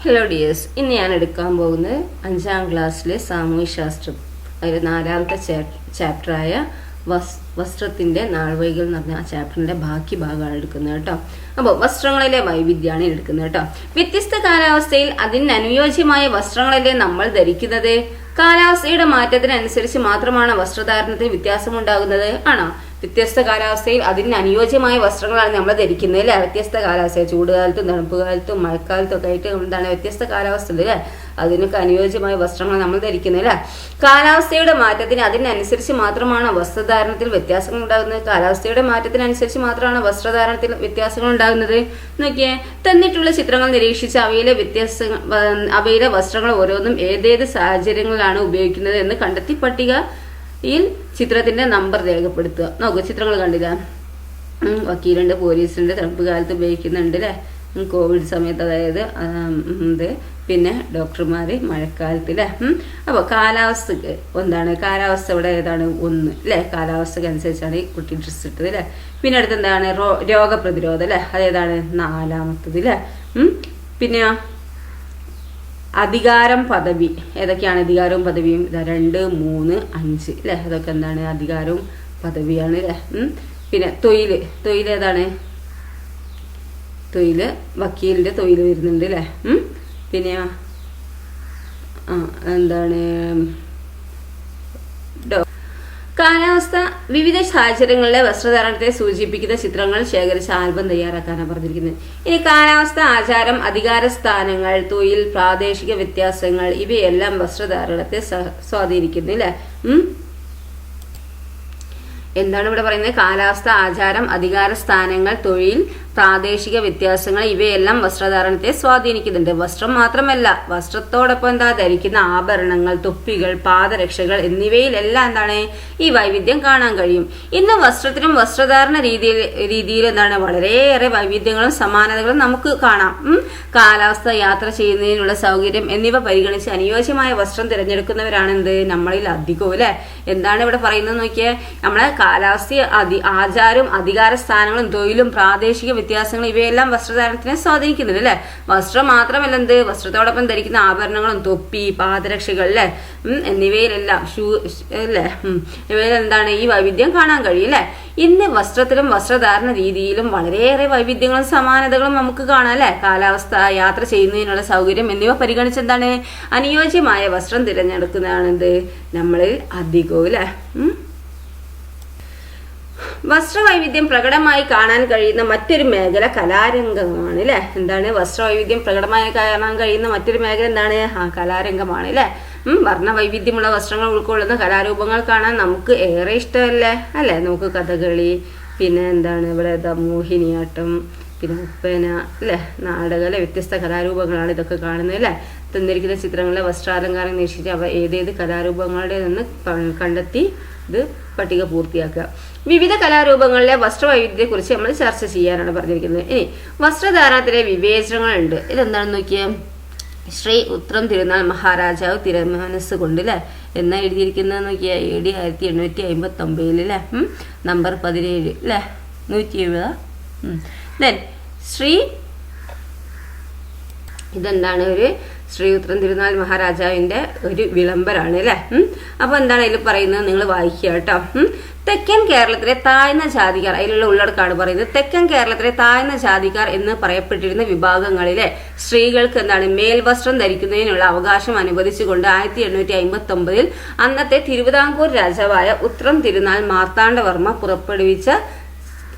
Hello dears, ഇന്ന് ഞാൻ എടുക്കാൻ പോകുന്നത് 5ാം ക്ലാസ്സിലെ സാമൂഹ്യശാസ്ത്രം അതിൽ 4ാമത്തെ ചാപ്റ്ററായ വസ്ത്രത്തിൻ്റെ നാൾവഴികൾ എന്ന് പറഞ്ഞ ആ ചാപ്റ്ററിൻ്റെ ബാക്കി ഭാഗമാണ് എടുക്കുന്നത് കേട്ടോ. അപ്പോൾ വസ്ത്രങ്ങളിലെ വൈവിധ്യമാണ് എടുക്കുന്നത് കേട്ടോ. വ്യത്യസ്ത കാലാവസ്ഥയിൽ അതിനനുയോജ്യമായ വസ്ത്രങ്ങളല്ലേ നമ്മൾ ധരിക്കുന്നത്? കാലാവസ്ഥയുടെ മാറ്റത്തിനനുസരിച്ച് മാത്രമാണ് വസ്ത്രധാരണത്തിൽ വ്യത്യാസമുണ്ടാകുന്നത് ആണോ? വ്യത്യസ്ത കാലാവസ്ഥയിൽ അതിന് അനുയോജ്യമായ വസ്ത്രങ്ങളാണ് നമ്മൾ ധരിക്കുന്നത് അല്ലേ? വ്യത്യസ്ത കാലാവസ്ഥ, ചൂടുകാലത്തും തണുപ്പ് കാലത്തും മഴക്കാലത്തും ഒക്കെ ആയിട്ട് എന്താണ് വ്യത്യസ്ത കാലാവസ്ഥ അല്ലേ? അതിനൊക്കെ അനുയോജ്യമായ വസ്ത്രങ്ങൾ നമ്മൾ ധരിക്കുന്നത് അല്ലേ? കാലാവസ്ഥയുടെ മാറ്റത്തിന് അതിനനുസരിച്ച് മാത്രമാണ് വസ്ത്രധാരണത്തിൽ വ്യത്യാസങ്ങൾ ഉണ്ടാകുന്നത്. കാലാവസ്ഥയുടെ മാറ്റത്തിനനുസരിച്ച് മാത്രമാണ് വസ്ത്രധാരണത്തിൽ വ്യത്യാസങ്ങൾ ഉണ്ടാകുന്നത്. നോക്കിയേ, തന്നിട്ടുള്ള ചിത്രങ്ങൾ നിരീക്ഷിച്ച് അവയിലെ വസ്ത്രങ്ങൾ ഓരോന്നും ഏതേത് സാഹചര്യങ്ങളിലാണ് ഉപയോഗിക്കുന്നത് എന്ന് കണ്ടെത്തി പട്ടികയിൽ ചിത്രത്തിന്റെ നമ്പർ രേഖപ്പെടുത്തുക. നോക്കൂ, ചിത്രങ്ങൾ കണ്ടില്ല? വക്കീലുണ്ട്, പോലീസുണ്ട്, തണുപ്പ് കാലത്ത് ഉപയോഗിക്കുന്നുണ്ട് അല്ലേ? കോവിഡ് സമയത്ത്, അതായത് പിന്നെ ഡോക്ടർമാര് മഴക്കാലത്ത് അല്ലേ? അപ്പോൾ കാലാവസ്ഥക്ക് എന്താണ്? കാലാവസ്ഥ ഇവിടെ ഏതാണ്? 1 അല്ലേ? കാലാവസ്ഥക്ക് അനുസരിച്ചാണ് ഈ കുട്ടി ഡ്രസ്സ് ഇട്ടത് അല്ലേ? പിന്നെ അടുത്ത് എന്താണ്? രോഗപ്രതിരോധം അല്ലേ? അതേതാണ്? 4ാമത്തത് അല്ലേ? പിന്നെ അധികാരം, പദവി ഏതൊക്കെയാണ്? അധികാരവും പദവിയും 2, 3, 5 അല്ലേ? അതൊക്കെ എന്താണ്? അധികാരവും പദവിയാണ് അല്ലേ? പിന്നെ തൊഴിൽ ഏതാണ്? തൊഴിൽ വക്കീലിന്റെ തൊഴിൽ വരുന്നുണ്ട് അല്ലേ? പിന്നെ എന്താണ്? കാലാവസ്ഥ വിവിധ സാഹചര്യങ്ങളിലെ വസ്ത്രധാരണത്തെ സൂചിപ്പിക്കുന്ന ചിത്രങ്ങൾ ശേഖരിച്ച ആൽബം തയ്യാറാക്കാനാണ് പറഞ്ഞിരിക്കുന്നത്. ഇനി കാലാവസ്ഥ, ആചാരം, അധികാര സ്ഥാനങ്ങൾ, തൊഴിൽ, പ്രാദേശിക വ്യത്യാസങ്ങൾ ഇവയെല്ലാം വസ്ത്രധാരണത്തെ സ്വാധീനിക്കുന്നു അല്ലേ? എന്താണ് ഇവിടെ പറയുന്നത്? കാലാവസ്ഥ, ആചാരം, അധികാര സ്ഥാനങ്ങൾ, തൊഴിൽ, പ്രാദേശിക വ്യത്യാസങ്ങൾ ഇവയെല്ലാം വസ്ത്രധാരണത്തെ സ്വാധീനിക്കുന്നുണ്ട്. വസ്ത്രം മാത്രമല്ല, വസ്ത്രത്തോടൊപ്പം എന്താ ധരിക്കുന്ന ആഭരണങ്ങൾ, തൊപ്പികൾ, പാദരക്ഷകൾ എന്നിവയിലെല്ലാം എന്താണ് ഈ വൈവിധ്യം കാണാൻ കഴിയും. ഇന്ന് വസ്ത്രത്തിനും വസ്ത്രധാരണ രീതിയിൽ എന്താണ് വളരെയേറെ വൈവിധ്യങ്ങളും സമാനതകളും നമുക്ക് കാണാം. കാലാവസ്ഥ, യാത്ര ചെയ്യുന്നതിനുള്ള സൗകര്യം എന്നിവ പരിഗണിച്ച് അനുയോജ്യമായ വസ്ത്രം തിരഞ്ഞെടുക്കുന്നവരാണ് നമ്മളിൽ അധികവും അല്ലെ? എന്താണ് ഇവിടെ പറയുന്നത് നോക്കിയേ? നമ്മളെ കാലാവസ്ഥ, ആചാരവും അധികാര സ്ഥാനങ്ങളും, തൊഴിലും, പ്രാദേശിക വ്യത്യാസങ്ങൾ ഇവയെല്ലാം വസ്ത്രധാരണത്തിനെ സ്വാധീനിക്കുന്നുണ്ട് അല്ലെ? വസ്ത്രം മാത്രമല്ല, വസ്ത്രത്തോടൊപ്പം ധരിക്കുന്ന ആഭരണങ്ങളും, തൊപ്പി, പാദരക്ഷകൾ അല്ലെ, എന്നിവയിലെല്ലാം ഷൂ അല്ലെ, ഇവയിൽ എന്താണ് ഈ വൈവിധ്യം കാണാൻ കഴിയും അല്ലെ? ഇന്ന് വസ്ത്രത്തിലും വസ്ത്രധാരണ രീതിയിലും വളരെയേറെ വൈവിധ്യങ്ങളും സമാനതകളും നമുക്ക് കാണാം അല്ലെ? കാലാവസ്ഥ, യാത്ര ചെയ്യുന്നതിനുള്ള സൗകര്യം എന്നിവ പരിഗണിച്ച് എന്താണ് അനുയോജ്യമായ വസ്ത്രം തിരഞ്ഞെടുക്കുന്നതാണ് നമ്മളിൽ അധികവും അല്ലെ? വസ്ത്രവൈവിധ്യം പ്രകടമായി കാണാൻ കഴിയുന്ന മറ്റൊരു മേഖല കലാരംഗമാണ് അല്ലെ? എന്താണ്? വസ്ത്രവൈവിധ്യം പ്രകടമായി കാണാൻ കഴിയുന്ന മറ്റൊരു മേഖല എന്താണ്? കലാരംഗമാണ് അല്ലെ? വർണ്ണവൈവിധ്യമുള്ള വസ്ത്രങ്ങൾ ഉൾക്കൊള്ളുന്ന കലാരൂപങ്ങൾ കാണാൻ നമുക്ക് ഏറെ ഇഷ്ടമല്ലേ അല്ലെ? നമുക്ക് കഥകളി, പിന്നെ എന്താണ് ഇവിടെ മോഹിനിയാട്ടം, പിന്നെ ഒപ്പന അല്ലെ, നാടകം അല്ലെ, വ്യത്യസ്ത കലാരൂപങ്ങളാണ് ഇതൊക്കെ കാണുന്നത് അല്ലെ? തന്നിരിക്കുന്ന ചിത്രങ്ങളിലെ വസ്ത്രാലങ്കാരം നിരീക്ഷിച്ച് അവ ഏതേത് കലാരൂപങ്ങളുടെ നിന്ന് കണ്ടെത്തി ഇത് പട്ടിക പൂർത്തിയാക്കുക. വിവിധ കലാരൂപങ്ങളിലെ വസ്ത്രവൈവിധ്യത്തെക്കുറിച്ച് നമ്മൾ ചർച്ച ചെയ്യാനാണ് പറഞ്ഞിരിക്കുന്നത്. ഇനി വസ്ത്രധാരണത്തിലെ വിവേചനങ്ങളുണ്ട്. ഇതെന്താണെന്ന് നോക്കിയാൽ, ശ്രീ ഉത്രം തിരുനാൾ മഹാരാജാവ് തിരുമനസ് കൊണ്ട് അല്ലെ എന്നാ എഴുതിയിരിക്കുന്നത് നോക്കിയാൽ AD 1859 അല്ലെ? നമ്പർ 17 അല്ലെ? 170. ശ്രീ ഇതെന്താണ്? ഒരു ശ്രീ ഉത്രം തിരുനാൾ മഹാരാജാവിന്റെ ഒരു വിളംബരാണ് അല്ലെ? അപ്പൊ എന്താണ് അതിൽ പറയുന്നത്? നിങ്ങൾ വായിക്കുക കേട്ടോ. തെക്കൻ കേരളത്തിലെ താഴ്ന്ന ജാതിക്കാർ, അതിലുള്ള ഉള്ളടക്കാണ് പറയുന്നത്. തെക്കൻ കേരളത്തിലെ താഴ്ന്ന ജാതിക്കാർ എന്ന് പറയപ്പെട്ടിരുന്ന വിഭാഗങ്ങളിലെ സ്ത്രീകൾക്ക് എന്താണ് മേൽവസ്ത്രം ധരിക്കുന്നതിനുള്ള അവകാശം അനുവദിച്ചുകൊണ്ട് 1859 അന്നത്തെ തിരുവിതാംകൂർ രാജാവായ ഉത്രം തിരുനാൾ മാർത്താണ്ഡവർമ്മ പുറപ്പെടുവിച്ച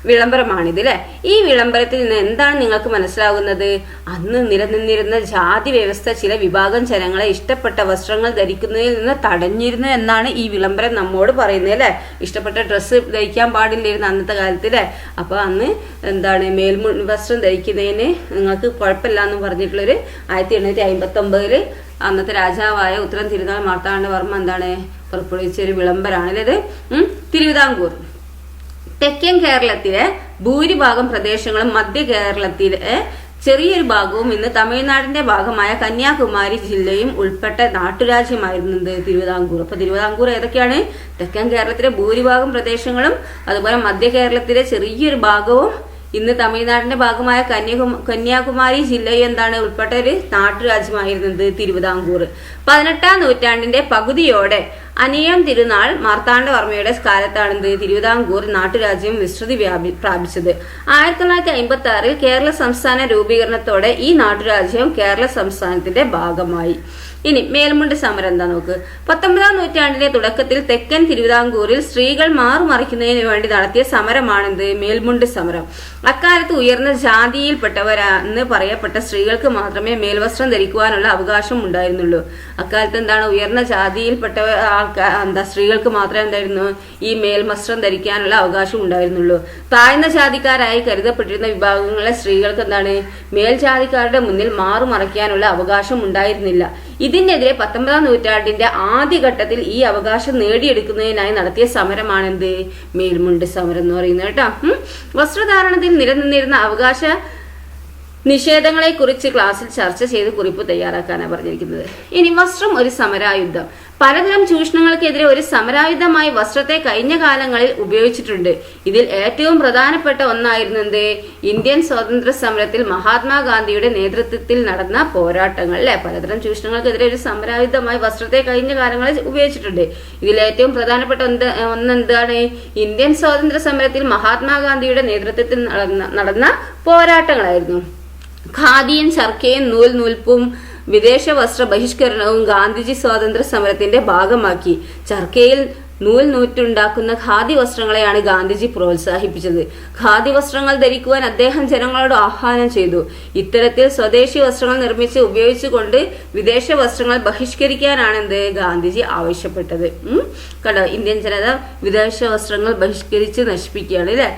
വിളംബരമാണിത് അല്ലെ? ഈ വിളംബരത്തിൽ നിന്ന് എന്താണ് നിങ്ങൾക്ക് മനസ്സിലാകുന്നത്? അന്ന് നിലനിന്നിരുന്ന ജാതി വ്യവസ്ഥ ചില വിഭാഗം ജനങ്ങളെ ഇഷ്ടപ്പെട്ട വസ്ത്രങ്ങൾ ധരിക്കുന്നതിൽ നിന്ന് തടഞ്ഞിരുന്നു എന്നാണ് ഈ വിളംബരം നമ്മോട് പറയുന്നത് അല്ലെ? ഇഷ്ടപ്പെട്ട ഡ്രസ്സ് ധരിക്കാൻ പാടില്ലായിരുന്നു അന്നത്തെ കാലത്ത് അല്ലെ? അപ്പൊ അന്ന് എന്താണ് വസ്ത്രം ധരിക്കുന്നതിന് നിങ്ങൾക്ക് കുഴപ്പമില്ല എന്ന് പറഞ്ഞിട്ടുള്ളൊരു 1859 അന്നത്തെ രാജാവായ ഉത്തരം തിരുനാൾ മാർത്താണ്ഡവർമ്മ എന്താണ് പുറപ്പെടുവിച്ച ഒരു വിളംബരാണ് ഇത്. തിരുവിതാംകൂർ, തെക്കൻ കേരളത്തിലെ ഭൂരിഭാഗം പ്രദേശങ്ങളും മധ്യ കേരളത്തിലെ ചെറിയൊരു ഭാഗവും ഇന്ന് തമിഴ്നാടിന്റെ ഭാഗമായ കന്യാകുമാരി ജില്ലയും ഉൾപ്പെട്ട നാട്ടുരാജ്യമായിരുന്നു തിരുവിതാംകൂർ. അപ്പൊ തിരുവിതാംകൂർ ഏതൊക്കെയാണ്? തെക്കൻ കേരളത്തിലെ ഭൂരിഭാഗം പ്രദേശങ്ങളും അതുപോലെ മധ്യ കേരളത്തിലെ ചെറിയൊരു ഭാഗവും ഇന്ന് തമിഴ്നാടിന്റെ ഭാഗമായ കന്യാകുമാരി ജില്ലയിൽ എന്താണ് ഉൾപ്പെട്ട ഒരു നാട്ടുരാജ്യമായിരുന്നത് തിരുവിതാംകൂർ. 18-ാം നൂറ്റാണ്ടിന്റെ പകുതിയോടെ അനിയം തിരുനാൾ മാർത്താണ്ഡവർമ്മയുടെ കാലത്താണ് തിരുവിതാംകൂർ നാട്ടുരാജ്യം വിസ്തൃതി പ്രാപിച്ചത്. 1956 കേരള സംസ്ഥാന രൂപീകരണത്തോടെ ഈ നാട്ടുരാജ്യം കേരള സംസ്ഥാനത്തിന്റെ ഭാഗമായി. ഇനി മേൽമുണ്ട് സമരം എന്താ നോക്ക്. 19-ാം നൂറ്റാണ്ടിന്റെ തുടക്കത്തിൽ തെക്കൻ തിരുവിതാംകൂറിൽ സ്ത്രീകൾ മാറുമറിക്കുന്നതിന് വേണ്ടി നടത്തിയ സമരമാണെന്ത് മേൽമുണ്ട് സമരം. അക്കാലത്ത് ഉയർന്ന ജാതിയിൽപ്പെട്ടവരെന്ന് പറയപ്പെട്ട സ്ത്രീകൾക്ക് മാത്രമേ മേൽവസ്ത്രം ധരിക്കുവാനുള്ള അവകാശം ഉണ്ടായിരുന്നുള്ളൂ. അക്കാലത്ത് എന്താണ് ഉയർന്ന ജാതിയിൽപ്പെട്ട സ്ത്രീകൾക്ക് മാത്രമേ എന്തായിരുന്നു ഈ മേൽവസ്ത്രം ധരിക്കാനുള്ള അവകാശം ഉണ്ടായിരുന്നുള്ളൂ. താഴ്ന്ന ജാതിക്കാരായി കരുതപ്പെട്ടിരുന്ന വിഭാഗങ്ങളിലെ സ്ത്രീകൾക്ക് എന്താണ് മേൽജാതിക്കാരുടെ മുന്നിൽ മാറുമറയ്ക്കാനുള്ള അവകാശം ഉണ്ടായിരുന്നില്ല. ഇതിനെതിരെ 19-ാം നൂറ്റാണ്ടിന്റെ ആദ്യഘട്ടത്തിൽ ഈ അവകാശം നേടിയെടുക്കുന്നതിനായി നടത്തിയ സമരമാണെന്ത് മേൽമുണ്ട് സമരം എന്ന് പറയുന്നത് കേട്ടോ. വസ്ത്രധാരണത്തിൽ നിലനിന്നിരുന്ന അവകാശ നിഷേധങ്ങളെ കുറിച്ച് ക്ലാസ്സിൽ ചർച്ച ചെയ്ത് കുറിപ്പ് തയ്യാറാക്കാനാണ് പറഞ്ഞിരിക്കുന്നത്. ഇനി വസ്ത്രം ഒരു സമരായുധം. പലതരം ചൂഷണങ്ങൾക്കെതിരെ ഒരു സമരായുധമായി വസ്ത്രത്തെ കഴിഞ്ഞ കാലങ്ങളിൽ ഉപയോഗിച്ചിട്ടുണ്ട്. ഇതിൽ ഏറ്റവും പ്രധാനപ്പെട്ട ഒന്നായിരുന്നു ഇന്ത്യൻ സ്വാതന്ത്ര്യ സമരത്തിൽ മഹാത്മാഗാന്ധിയുടെ നേതൃത്വത്തിൽ നടന്ന പോരാട്ടങ്ങൾ അല്ലെ. പലതരം ചൂഷണങ്ങൾക്കെതിരെ ഒരു സമരായുധമായി വസ്ത്രത്തെ കഴിഞ്ഞ കാലങ്ങളിൽ ഉപയോഗിച്ചിട്ടുണ്ട്. ഇതിൽ ഏറ്റവും പ്രധാനപ്പെട്ട ഒന്നെന്താണ് ഇന്ത്യൻ സ്വാതന്ത്ര്യ സമരത്തിൽ മഹാത്മാഗാന്ധിയുടെ നേതൃത്വത്തിൽ നടന്ന പോരാട്ടങ്ങളായിരുന്നു. ഖാദിയും ചർക്കയും നൂൽപ്പും വിദേശ വസ്ത്ര ബഹിഷ്കരണവും ഗാന്ധിജി സ്വാതന്ത്ര്യ സമരത്തിന്റെ ഭാഗമാക്കി. ചർക്കയിൽ നൂറ്റുണ്ടാക്കുന്ന ഖാദി വസ്ത്രങ്ങളെയാണ് ഗാന്ധിജി പ്രോത്സാഹിപ്പിച്ചത്. ഖാദി വസ്ത്രങ്ങൾ ധരിക്കുവാൻ അദ്ദേഹം ജനങ്ങളോട് ആഹ്വാനം ചെയ്തു. ഇത്തരത്തിൽ സ്വദേശി വസ്ത്രങ്ങൾ നിർമ്മിച്ച് ഉപയോഗിച്ചുകൊണ്ട് വിദേശ വസ്ത്രങ്ങൾ ബഹിഷ്കരിക്കാനാണ് ഗാന്ധിജി ആവശ്യപ്പെട്ടത്. കണ്ടോ, ഇന്ത്യൻ ജനത വിദേശ വസ്ത്രങ്ങൾ ബഹിഷ്കരിച്ച് നശിപ്പിക്കുകയാണ് അല്ലെ.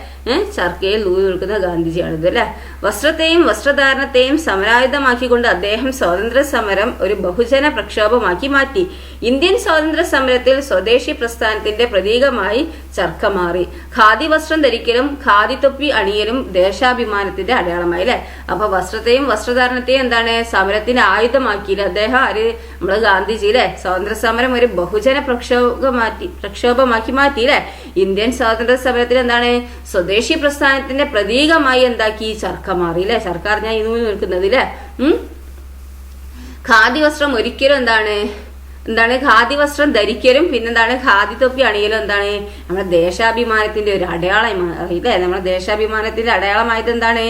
ചർക്കയിൽ നൂൽ നിൽക്കുന്ന ഗാന്ധിജിയാണിത് അല്ലെ. വസ്ത്രത്തെയും വസ്ത്രധാരണത്തെയും സമരായുധമാക്കിക്കൊണ്ട് അദ്ദേഹം സ്വാതന്ത്ര്യ സമരം ഒരു ബഹുജന പ്രക്ഷോഭമാക്കി മാറ്റി. ഇന്ത്യൻ സ്വാതന്ത്ര്യ സമരത്തിൽ സ്വദേശി പ്രസ്ഥാനത്തിന്റെ പ്രതീകമായി ചർക്ക മാറി. ഖാദി വസ്ത്രം ധരിക്കലും ഖാദി തൊപ്പി അണിയലും ദേശാഭിമാനത്തിന്റെ അടയാളമായി അല്ലെ. അപ്പൊ വസ്ത്രത്തെയും വസ്ത്രധാരണത്തെയും എന്താണ് സമരത്തിന്റെ ആയുധമാക്കിയില്ല അദ്ദേഹം. നമ്മള് ഗാന്ധിജി അല്ലെ. സ്വാതന്ത്ര്യ സമരം ഒരു ബഹുജന പ്രക്ഷോഭമാക്കി മാറ്റി അല്ലെ. ഇന്ത്യൻ സ്വാതന്ത്ര്യ സമരത്തിൽ എന്താണ് സ്വദേശി പ്രസ്ഥാനത്തിന്റെ പ്രതീകമായി എന്താക്കി ചർക്ക മാറി അല്ലെ. സർക്കാർ ഞാൻ ഇന്ന് നിൽക്കുന്നത് അല്ലെ. ഖാദി വസ്ത്രം ഒരിക്കലും എന്താണ് ഖാദി വസ്ത്രം ധരിക്കലും പിന്നെന്താണ് ഖാദി തൊപ്പി അണിയലും എന്താണ് നമ്മുടെ ദേശാഭിമാനത്തിന്റെ ഒരു അടയാളമായി അല്ലെ. നമ്മുടെ ദേശാഭിമാനത്തിന്റെ അടയാളമായത് എന്താണ്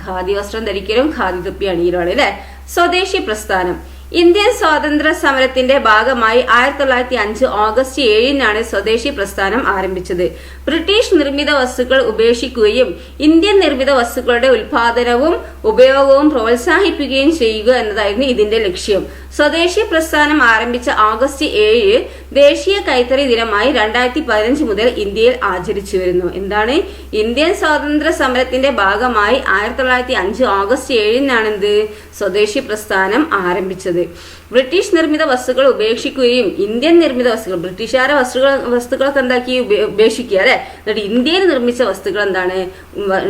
ഖാദി വസ്ത്രം ധരിക്കലും ഖാദി തൊപ്പി അണിയലുമാണ് അല്ലെ. സ്വദേശി പ്രസ്ഥാനം ഇന്ത്യൻ സ്വാതന്ത്ര്യ സമരത്തിന്റെ ഭാഗമായി 1905 ഓഗസ്റ്റ് 7-നാണ് സ്വദേശി പ്രസ്ഥാനം ആരംഭിച്ചത്. ബ്രിട്ടീഷ് നിർമ്മിത വസ്തുക്കൾ ഉപേക്ഷിക്കുകയും ഇന്ത്യൻ നിർമ്മിത വസ്തുക്കളുടെ ഉൽപാദനവും ഉപയോഗവും പ്രോത്സാഹിപ്പിക്കുകയും ചെയ്യുക എന്നതായിരുന്നു ഇതിന്റെ ലക്ഷ്യം. സ്വദേശി പ്രസ്ഥാനം ആരംഭിച്ച ഓഗസ്റ്റ് 7 ദേശീയ കൈത്തറി ദിനമായി 2015 മുതൽ ഇന്ത്യയിൽ ആചരിച്ചു വരുന്നു. എന്താണ് ഇന്ത്യൻ സ്വാതന്ത്ര്യ സമരത്തിന്റെ ഭാഗമായി 1905 ഓഗസ്റ്റ് 7-നാണ് സ്വദേശി പ്രസ്ഥാനം ആരംഭിച്ചത്. ബ്രിട്ടീഷ് നിർമ്മിത വസ്തുക്കൾ ഉപേക്ഷിക്കുകയും ഇന്ത്യൻ നിർമ്മിത വസ്തുക്കൾ ബ്രിട്ടീഷുകാരെ വസ്തുക്കളൊക്കെ എന്താക്കി ഉപേക്ഷിക്കുക അല്ലെ. എന്നിട്ട് ഇന്ത്യയിൽ നിർമ്മിച്ച വസ്തുക്കൾ എന്താണ്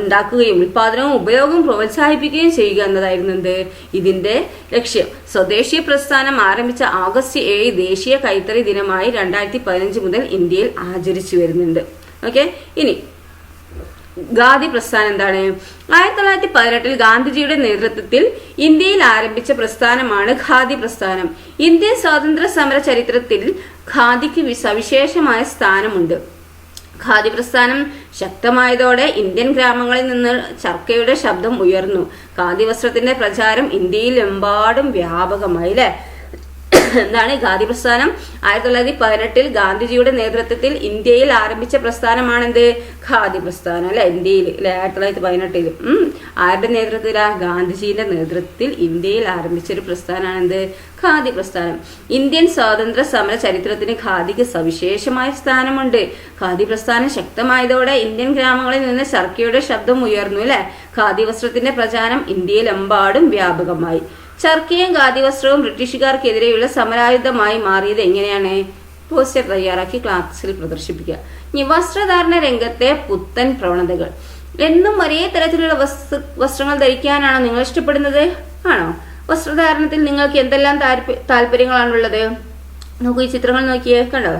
ഉണ്ടാക്കുകയും ഉൽപാദനവും ഉപയോഗവും പ്രോത്സാഹിപ്പിക്കുകയും ചെയ്യുക എന്നതായിരുന്നു ഇതിന്റെ ലക്ഷ്യം. സ്വദേശി പ്രസ്ഥാനം ആരംഭിച്ച ഓഗസ്റ്റ് 7 ദേശീയ കൈത്തറി ദിനമായി 2015 മുതൽ ഇന്ത്യയിൽ ആചരിച്ചു വരുന്നുണ്ട്. ഓക്കെ, ഇനി ഖാദി പ്രസ്ഥാനം എന്താണ്? 1918 ഗാന്ധിജിയുടെ നേതൃത്വത്തിൽ ഇന്ത്യയിൽ ആരംഭിച്ച പ്രസ്ഥാനമാണ് ഖാദി പ്രസ്ഥാനം. ഇന്ത്യൻ സ്വാതന്ത്ര്യ സമര ചരിത്രത്തിൽ ഖാദിക്ക് സവിശേഷമായ സ്ഥാനമുണ്ട്. ഖാദി പ്രസ്ഥാനം ശക്തമായതോടെ ഇന്ത്യൻ ഗ്രാമങ്ങളിൽ നിന്ന് ചർക്കയുടെ ശബ്ദം ഉയർന്നു. ഖാദി വസ്ത്രത്തിന്റെ പ്രചാരം ഇന്ത്യയിലെമ്പാടും വ്യാപകമായി അല്ലെ. എന്താണ് ഖാദി പ്രസ്ഥാനം? 1918 ഗാന്ധിജിയുടെ നേതൃത്വത്തിൽ ഇന്ത്യയിൽ ആരംഭിച്ച പ്രസ്ഥാനമാണെന്ത് ഖാദി പ്രസ്ഥാനം അല്ലെ. ഇന്ത്യയിൽ 1918 ആരുടെ നേതൃത്വത്തിലാ? ഗാന്ധിജിയുടെ നേതൃത്വത്തിൽ ഇന്ത്യയിൽ ആരംഭിച്ച ഒരു പ്രസ്ഥാനമാണെന്ത് ഖാദി പ്രസ്ഥാനം. ഇന്ത്യൻ സ്വാതന്ത്ര്യ സമര ചരിത്രത്തിന് ഖാദിക്ക് സവിശേഷമായ സ്ഥാനമുണ്ട്. ഖാദി പ്രസ്ഥാനം ശക്തമായതോടെ ഇന്ത്യൻ ഗ്രാമങ്ങളിൽ നിന്ന് ചർക്കയുടെ ശബ്ദം ഉയർന്നു അല്ലെ. ഖാദി വസ്ത്രത്തിന്റെ പ്രചാരം ഇന്ത്യയിലെമ്പാടും വ്യാപകമായി. ചർക്കയും ഖാദി വസ്ത്രവും ബ്രിട്ടീഷുകാർക്കെതിരെയുള്ള സമരായുധമായി മാറിയത് എങ്ങനെയാണ്? പോസ്റ്റർ തയ്യാറാക്കി ക്ലാസ്സിൽ പ്രദർശിപ്പിക്കുക. ഇനി വസ്ത്രധാരണ രംഗത്തെ പുത്തൻ പ്രവണതകൾ. എന്നും ഒരേ തരത്തിലുള്ള വസ്ത്രങ്ങൾ ധരിക്കാനാണോ നിങ്ങൾ ഇഷ്ടപ്പെടുന്നത്? ആണോ? വസ്ത്രധാരണത്തിൽ നിങ്ങൾക്ക് എന്തെല്ലാം താല്പര്യങ്ങളാണുള്ളത്? നോക്കൂ, ഈ ചിത്രങ്ങൾ നോക്കിയേ, കണ്ടോ?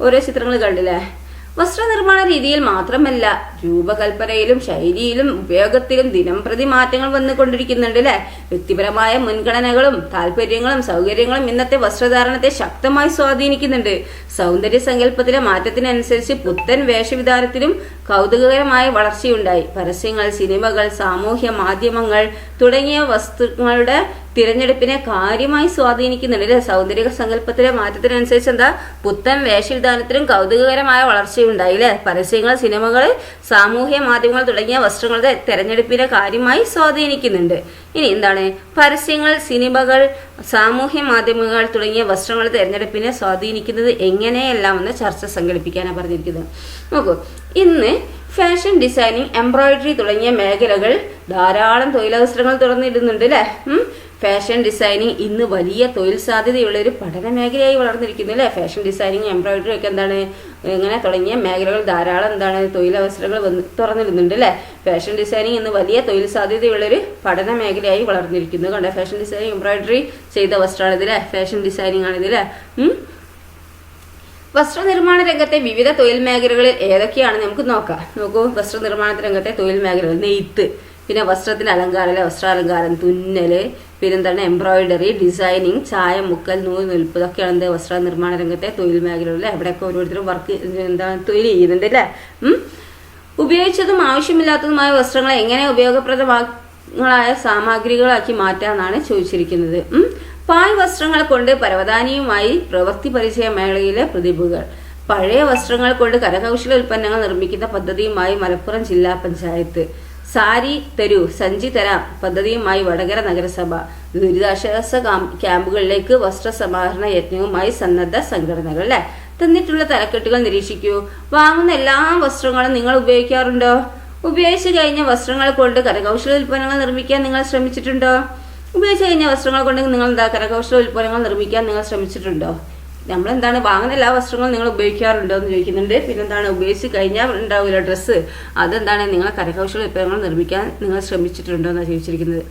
ഓരോ ചിത്രങ്ങൾ കണ്ടില്ലേ? വസ്ത്രനിർമ്മാണ രീതിയിൽ മാത്രമല്ല രൂപകൽപ്പനയിലും ശൈലിയിലും ഉപയോഗത്തിലും ദിനംപ്രതി മാറ്റങ്ങൾ വന്നുകൊണ്ടിരിക്കുന്നുണ്ട് അല്ലെ. വ്യക്തിപരമായ മുൻഗണനകളും താല്പര്യങ്ങളും സൗകര്യങ്ങളും ഇന്നത്തെ വസ്ത്രധാരണത്തെ ശക്തമായി സ്വാധീനിക്കുന്നുണ്ട്. സൗന്ദര്യ സങ്കല്പത്തിലെ മാറ്റത്തിനനുസരിച്ച് പുത്തൻ വേഷവിധാനത്തിലും കൗതുകകരമായ വളർച്ചയുണ്ടായി. പരസ്യങ്ങൾ, സിനിമകൾ, സാമൂഹ്യ മാധ്യമങ്ങൾ തുടങ്ങിയ വസ്തുക്കളുടെ തിരഞ്ഞെടുപ്പിനെ കാര്യമായി സ്വാധീനിക്കുന്നുണ്ട് അല്ലെ. സൗന്ദര്യ സങ്കല്പത്തിലെ മാറ്റത്തിനനുസരിച്ച് എന്താ പുത്തൻ വേഷവിധാനത്തിലും കൗതുകകരമായ വളർച്ചയുണ്ടായി അല്ലെ. പരസ്യങ്ങൾ, സിനിമകൾ, സാമൂഹ്യ മാധ്യമങ്ങൾ തുടങ്ങിയ വസ്ത്രങ്ങളുടെ തിരഞ്ഞെടുപ്പിനെ കാര്യമായി സ്വാധീനിക്കുന്നുണ്ട്. ഇനി എന്താണ് പരസ്യങ്ങൾ, സിനിമകൾ, സാമൂഹ്യ മാധ്യമങ്ങൾ തുടങ്ങിയ വസ്ത്രങ്ങളുടെ തിരഞ്ഞെടുപ്പിനെ സ്വാധീനിക്കുന്നത് എങ്ങനെയെല്ലാം എന്ന് ചർച്ച സംഘടിപ്പിക്കാനാണ് പറഞ്ഞിരിക്കുന്നത്. നോക്കൂ, ഇന്ന് ഫാഷൻ ഡിസൈനിങ്, എംബ്രോയിഡറി തുടങ്ങിയ മേഖലകൾ ധാരാളം തൊഴിലവസരങ്ങൾ തുറന്നിടുന്നുണ്ട് അല്ലെ. ഫാഷൻ ഡിസൈനിങ് ഇന്ന് വലിയ തൊഴിൽ സാധ്യതയുള്ള ഒരു പഠന മേഖലയായി വളർന്നിരിക്കുന്നു അല്ലെ. ഫാഷൻ ഡിസൈനിങ്, എംബ്രോയിഡറി ഒക്കെ എന്താണ് ഇങ്ങനെ തുടങ്ങിയ മേഖലകൾ ധാരാളം എന്താണ് തൊഴിലവസരങ്ങൾ തുറന്നിടുന്നുണ്ട് അല്ലെ. ഫാഷൻ ഡിസൈനിങ് ഇന്ന് വലിയ തൊഴിൽ സാധ്യതയുള്ളൊരു പഠന മേഖലയായി വളർന്നിരിക്കുന്നു. കണ്ടോ, ഫാഷൻ ഡിസൈനിങ്, എംബ്രോയിഡറി ചെയ്ത വസ്ത്രമാണ് ഇതിലെ ഫാഷൻ ഡിസൈനിങ് ആണ് ഇതിലെ. വസ്ത്രനിർമ്മാണ രംഗത്തെ വിവിധ തൊഴിൽ മേഖലകളിൽ ഏതൊക്കെയാണ് നമുക്ക് നോക്കാം. നോക്കൂ, വസ്ത്രനിർമ്മാണ രംഗത്തെ തൊഴിൽ മേഖലകൾ നെയ്ത്ത്, പിന്നെ വസ്ത്രത്തിന് അലങ്കാരം, വസ്ത്രാലങ്കാരം, തുന്നല്, പിന്നെന്താണ് എംബ്രോയിഡറി, ഡിസൈനിങ്, ചായം മുക്കൽ, നൂൽ നൂൽപ്പ്, ഇതൊക്കെയാണ് എന്ത് വസ്ത്രനിർമ്മാണ രംഗത്തെ തൊഴിൽ മേഖലകളിൽ എവിടെയൊക്കെ ഓരോരുത്തരും വർക്ക് എന്താണ് തൊഴിൽ ചെയ്യുന്നുണ്ട് അല്ലേ. ഉപയോഗിച്ചതും ആവശ്യമില്ലാത്തതുമായ വസ്ത്രങ്ങളെ എങ്ങനെ ഉപയോഗപ്രദങ്ങളായ സാമഗ്രികളാക്കി മാറ്റാമെന്നാണ് ചോദിച്ചിരിക്കുന്നത്. പായ് വസ്ത്രങ്ങൾ കൊണ്ട് പരവതാനിയുമായി പ്രവൃത്തി പരിചയ മേളയിലെ പ്രതിഭകൾ. പഴയ വസ്ത്രങ്ങൾ കൊണ്ട് കരകൗശല ഉൽപ്പന്നങ്ങൾ നിർമ്മിക്കുന്ന പദ്ധതിയുമായി മലപ്പുറം ജില്ലാ പഞ്ചായത്ത്. സാരി തരൂ സഞ്ചി തരാം പദ്ധതിയുമായി വടകര നഗരസഭ. ദുരിതാശ്വാസ ക്യാമ്പുകളിലേക്ക് വസ്ത്ര സമാഹരണ യജ്ഞവുമായി സന്നദ്ധ സംഘടനകൾ അല്ലെ. തന്നിട്ടുള്ള തലക്കെട്ടുകൾ നിരീക്ഷിക്കൂ. വാങ്ങുന്ന എല്ലാ വസ്ത്രങ്ങളും നിങ്ങൾ ഉപയോഗിക്കാറുണ്ടോ? ഉപയോഗിച്ചു കഴിഞ്ഞ വസ്ത്രങ്ങൾ കൊണ്ട് കരകൗശല ഉൽപ്പന്നങ്ങൾ നിർമ്മിക്കാൻ നിങ്ങൾ ശ്രമിച്ചിട്ടുണ്ടോ? ഉപയോഗിച്ച് കഴിഞ്ഞ വസ്ത്രങ്ങൾ കൊണ്ട് നിങ്ങൾ എന്താ കരകൗശല ഉൽപ്പന്നങ്ങൾ നിർമ്മിക്കാൻ നിങ്ങൾ ശ്രമിച്ചിട്ടുണ്ടോ? നമ്മളെന്താണ് വാങ്ങുന്ന എല്ലാ വസ്ത്രങ്ങളും നിങ്ങൾ ഉപയോഗിക്കാറുണ്ടോ എന്ന് ചോദിക്കുന്നുണ്ട്. പിന്നെന്താണ് ഉപയോഗിച്ച് കഴിഞ്ഞാൽ ഉണ്ടാവില്ല ഡ്രസ്സ്, അതെന്താണ് നിങ്ങൾ കരകൗശല ഉൽപ്പന്നങ്ങൾ നിർമ്മിക്കാൻ നിങ്ങൾ ശ്രമിച്ചിട്ടുണ്ടോ എന്നാണ് ചോദിച്ചിരിക്കുന്നത്.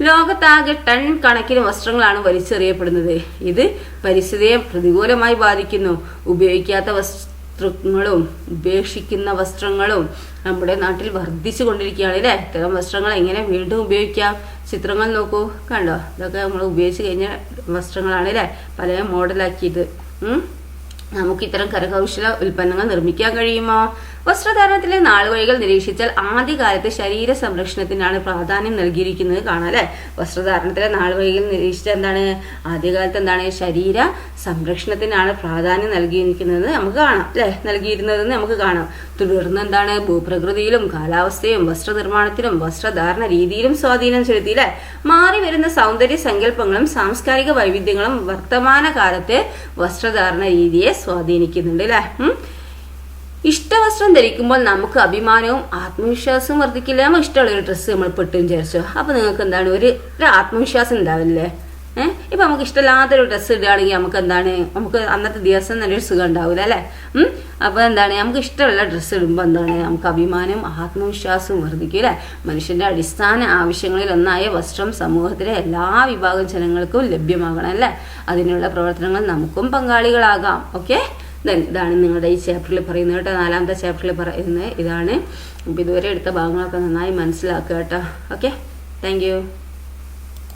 ലോകത്താകെ ടൺ കണക്കിന് വസ്ത്രങ്ങളാണ് വലിച്ചെറിയപ്പെടുന്നത്. ഇത് പരിസ്ഥിതിയെ പ്രതികൂലമായി ബാധിക്കുന്നു. ഉപയോഗിക്കാത്ത വസ്ത്രങ്ങളും ഉപേക്ഷിക്കുന്ന വസ്ത്രങ്ങളും നമ്മുടെ നാട്ടിൽ വർദ്ധിച്ചു കൊണ്ടിരിക്കുകയാണ് അല്ലേ. ഇത്തരം വസ്ത്രങ്ങൾ എങ്ങനെ വീണ്ടും ഉപയോഗിക്കാം? ചിത്രങ്ങൾ നോക്കൂ, കണ്ടോ, ഇതൊക്കെ നമ്മൾ ഉപയോഗിച്ച് കഴിഞ്ഞ വസ്ത്രങ്ങളാണ് അല്ലേ, പല മോഡലാക്കിയിട്ട്. നമുക്ക് ഇത്തരം കരകൗശല ഉൽപ്പന്നങ്ങൾ നിർമ്മിക്കാൻ കഴിയുമോ? വസ്ത്രധാരണത്തിലെ നാളുവഴികൾ നിരീക്ഷിച്ചാൽ ആദ്യകാലത്ത് ശരീര സംരക്ഷണത്തിനാണ് പ്രാധാന്യം നൽകിയിരിക്കുന്നത് കാണാം അല്ലെ. വസ്ത്രധാരണത്തിലെ നാളുവഴികൾ നിരീക്ഷിച്ചാൽ എന്താണ് ആദ്യകാലത്ത് എന്താണ് ശരീര സംരക്ഷണത്തിനാണ് പ്രാധാന്യം നൽകിയിരിക്കുന്നത് നമുക്ക് കാണാം അല്ലെ, നൽകിയിരുന്നതെന്ന് നമുക്ക് കാണാം. തുടർന്ന് എന്താണ് ഭൂപ്രകൃതിയിലും കാലാവസ്ഥയും വസ്ത്രനിർമ്മാണത്തിലും വസ്ത്രധാരണ രീതിയിലും സ്വാധീനം ചെലുത്തി അല്ലെ. മാറി വരുന്ന സൗന്ദര്യ സങ്കല്പങ്ങളും സാംസ്കാരിക വൈവിധ്യങ്ങളും വർത്തമാന കാലത്തെ വസ്ത്രധാരണ രീതിയെ സ്വാധീനിക്കുന്നുണ്ട് അല്ലെ. ഇഷ്ടവസ്ത്രം ധരിക്കുമ്പോൾ നമുക്ക് അഭിമാനവും ആത്മവിശ്വാസവും വർദ്ധിക്കില്ല. നമ്മൾ ഇഷ്ടമുള്ള ഒരു ഡ്രസ്സ് നമ്മൾ പെട്ടും വിചാരിച്ചോ, അപ്പൊ നിങ്ങൾക്ക് എന്താണ് ഒരു ആത്മവിശ്വാസം ഉണ്ടാവില്ലേ? ഇപ്പൊ നമുക്ക് ഇഷ്ടമില്ലാത്തൊരു ഡ്രസ്സ് ഇടുകയാണെങ്കിൽ നമുക്ക് എന്താണ് നമുക്ക് അന്നത്തെ ദിവസം നല്ലൊരു സുഖം ഉണ്ടാവില്ല അല്ലെ. അപ്പൊ എന്താണ് നമുക്ക് ഇഷ്ടമുള്ള ഡ്രസ്സ് ഇടുമ്പോൾ എന്താണ് നമുക്ക് അഭിമാനവും ആത്മവിശ്വാസവും വർദ്ധിക്കും അല്ലെ. മനുഷ്യന്റെ അടിസ്ഥാന ആവശ്യങ്ങളിൽ ഒന്നായ വസ്ത്രം സമൂഹത്തിലെ എല്ലാ വിഭാഗം ജനങ്ങൾക്കും ലഭ്യമാകണം അല്ലെ. അതിനുള്ള പ്രവർത്തനങ്ങൾ നമുക്കും പങ്കാളികളാകാം. ഓക്കെ, ഇതാണ് നിങ്ങളുടെ ഈ ചാപ്റ്ററിൽ പറയുന്നത് കേട്ടോ. 4ാമത്തെ ചാപ്റ്ററിൽ പറയുന്നത് ഇതാണ്. അപ്പം ഇതുവരെ എടുത്ത ഭാഗങ്ങളൊക്കെ നന്നായി മനസ്സിലാക്കുക കേട്ടോ. Okay, thank you.